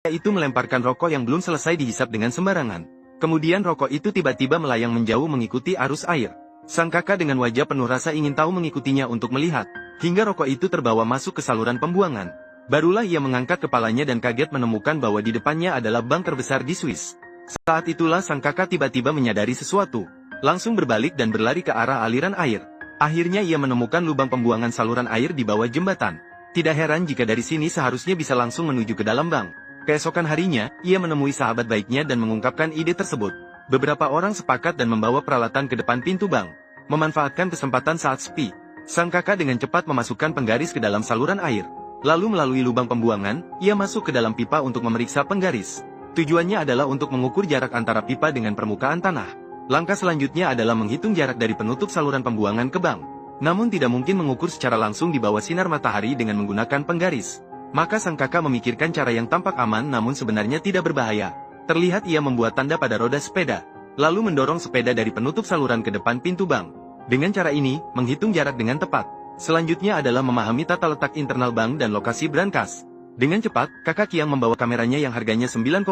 itu melemparkan rokok yang belum selesai dihisap dengan sembarangan. Kemudian rokok itu tiba-tiba melayang menjauh mengikuti arus air. Sang kakak dengan wajah penuh rasa ingin tahu mengikutinya untuk melihat, hingga rokok itu terbawa masuk ke saluran pembuangan. Barulah ia mengangkat kepalanya dan kaget menemukan bahwa di depannya adalah bank terbesar di Swiss. Saat itulah sang kakak tiba-tiba menyadari sesuatu, langsung berbalik dan berlari ke arah aliran air. Akhirnya ia menemukan lubang pembuangan saluran air di bawah jembatan. Tidak heran jika dari sini seharusnya bisa langsung menuju ke dalam bank. Keesokan harinya, ia menemui sahabat baiknya dan mengungkapkan ide tersebut. Beberapa orang sepakat dan membawa peralatan ke depan pintu bank. Memanfaatkan kesempatan saat sepi, sang kakak dengan cepat memasukkan penggaris ke dalam saluran air. Lalu melalui lubang pembuangan, ia masuk ke dalam pipa untuk memeriksa penggaris. Tujuannya adalah untuk mengukur jarak antara pipa dengan permukaan tanah. Langkah selanjutnya adalah menghitung jarak dari penutup saluran pembuangan ke bank. Namun tidak mungkin mengukur secara langsung di bawah sinar matahari dengan menggunakan penggaris. Maka sang kakak memikirkan cara yang tampak aman namun sebenarnya tidak berbahaya. Terlihat ia membuat tanda pada roda sepeda, lalu mendorong sepeda dari penutup saluran ke depan pintu bank. Dengan cara ini, menghitung jarak dengan tepat. Selanjutnya adalah memahami tata letak internal bank dan lokasi brankas. Dengan cepat, kakak Kiang membawa kameranya yang harganya 9,9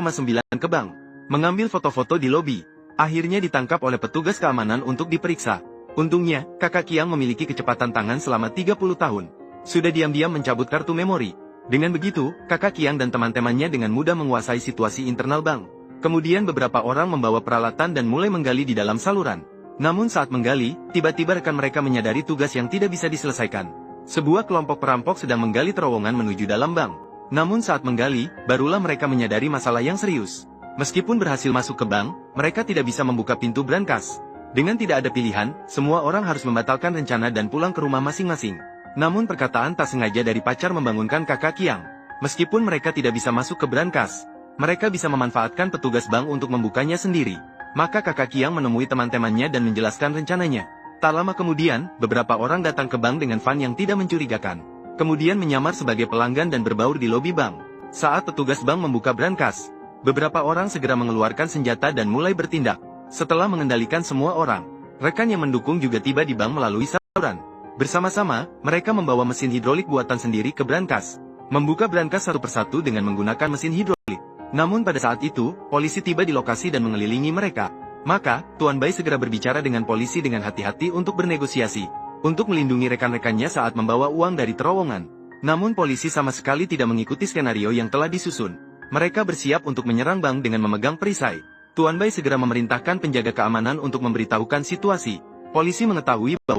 ke bank, mengambil foto-foto di lobi. Akhirnya ditangkap oleh petugas keamanan untuk diperiksa. Untungnya, kakak Kiang memiliki kecepatan tangan selama 30 tahun. Sudah diam-diam mencabut kartu memori. Dengan begitu, kakak Kiang dan teman-temannya dengan mudah menguasai situasi internal bank. Kemudian beberapa orang membawa peralatan dan mulai menggali di dalam saluran. Namun saat menggali, tiba-tiba rekan mereka menyadari tugas yang tidak bisa diselesaikan. Sebuah kelompok perampok sedang menggali terowongan menuju dalam bank. Namun saat menggali, barulah mereka menyadari masalah yang serius. Meskipun berhasil masuk ke bank, mereka tidak bisa membuka pintu brankas. Dengan tidak ada pilihan, semua orang harus membatalkan rencana dan pulang ke rumah masing-masing. Namun perkataan tak sengaja dari pacar membangunkan kakak Kiang. Meskipun mereka tidak bisa masuk ke brankas, mereka bisa memanfaatkan petugas bank untuk membukanya sendiri. Maka kakak Kiang menemui teman-temannya dan menjelaskan rencananya. Tak lama kemudian, beberapa orang datang ke bank dengan van yang tidak mencurigakan. Kemudian menyamar sebagai pelanggan dan berbaur di lobi bank. Saat petugas bank membuka brankas, beberapa orang segera mengeluarkan senjata dan mulai bertindak. Setelah mengendalikan semua orang, rekan yang mendukung juga tiba di bank melalui saluran. Bersama-sama, mereka membawa mesin hidrolik buatan sendiri ke brankas. Membuka brankas satu persatu dengan menggunakan mesin hidrolik. Namun pada saat itu, polisi tiba di lokasi dan mengelilingi mereka. Maka, Tuan Bai segera berbicara dengan polisi dengan hati-hati untuk bernegosiasi. Untuk melindungi rekan-rekannya saat membawa uang dari terowongan. Namun polisi sama sekali tidak mengikuti skenario yang telah disusun. Mereka bersiap untuk menyerang bank dengan memegang perisai. Tuan Bai segera memerintahkan penjaga keamanan untuk memberitahukan situasi. Polisi mengetahui bahwa